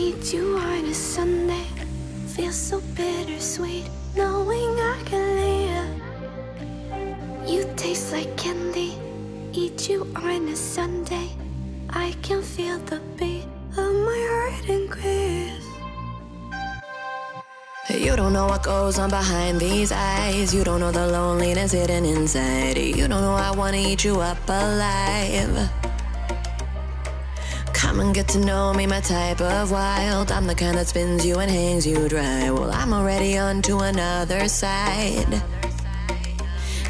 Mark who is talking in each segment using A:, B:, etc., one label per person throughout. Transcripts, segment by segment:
A: Meet you on a Sunday, feels so bittersweet, knowing I can live. You taste like candy, eat you on a Sunday. I can feel the beat of my heart increase.
B: You don't know what goes on behind these eyes. You don't know the loneliness hidden inside. You don't know I wanna eat you up alive. Come and get to know me, my type of wild. I'm the kind that spins you and hangs you dry. Well, I'm already on to another side.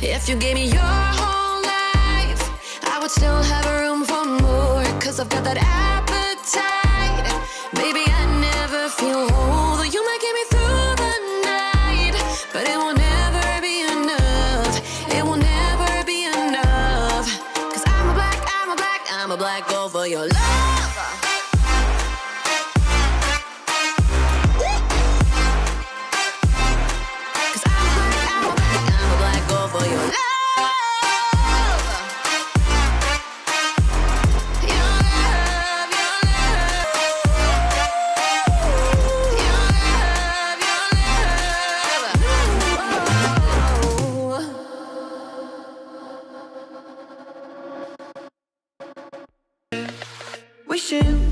B: If you gave me your whole life, I would still have room for more. Cause I've got that appetite. Baby, I never feel whole. Though you might get me through the night, but it will never be enough. It will never be enough. Cause I'm a black gold for your love.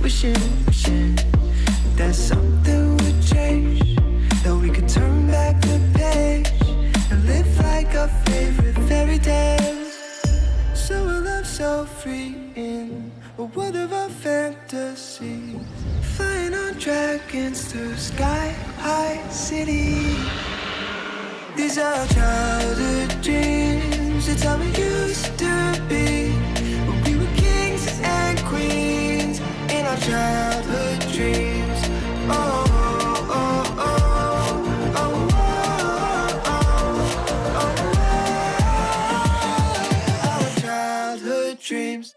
C: Wishing that something would change, that we could turn back the page and live like our favorite fairy tales. So a love so free in a world of our fantasies, flying on dragons through sky-high cities. These are childhood dreams, it's how we used to be. We were kings and queens in our childhood dreams. Oh, oh, oh, oh, oh, oh, oh, our childhood dreams.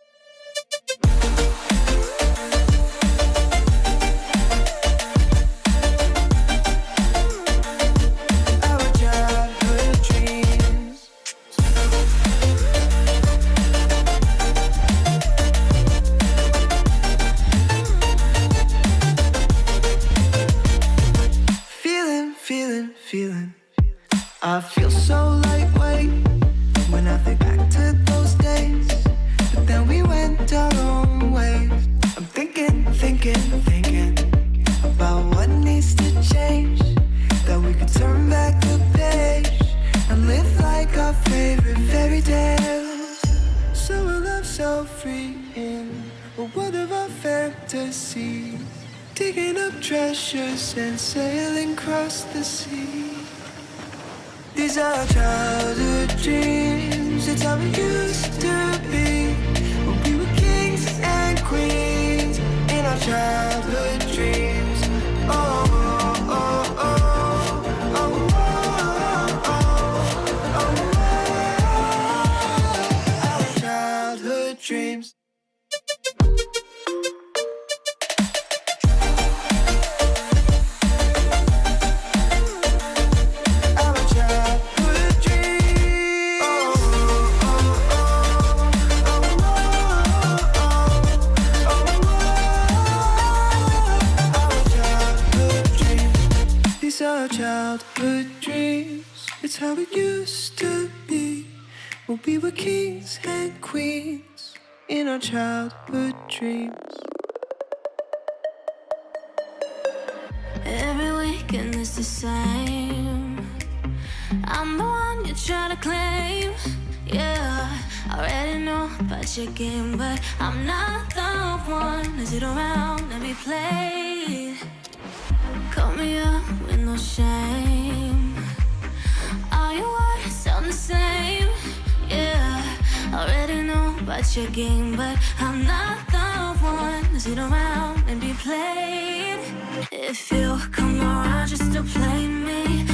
C: I feel so lightweight when I think back to those days, but then we went our own ways. I'm thinking about what needs to change, that we could turn back the page and live like our favorite fairy tales. So a love so free in a world of our fantasies, digging up treasures and sailing across the sea. These are childhood dreams, it's how we used to be. When we were kings and queens in our childhood dreams. Oh, oh, oh, oh, oh, oh, oh, oh, our childhood dreams. Our childhood dreams, it's how it used to be when we were kings and queens in our childhood dreams.
A: Every weekend is the same. I'm the one you're trying to claim. Yeah, I already know about your game, but I'm not the one to sit around and be played. Call me up with no shame. All your words sound the same. Yeah, I already know about your game, but I'm not the one to sit around and be played. If you come around just to play me,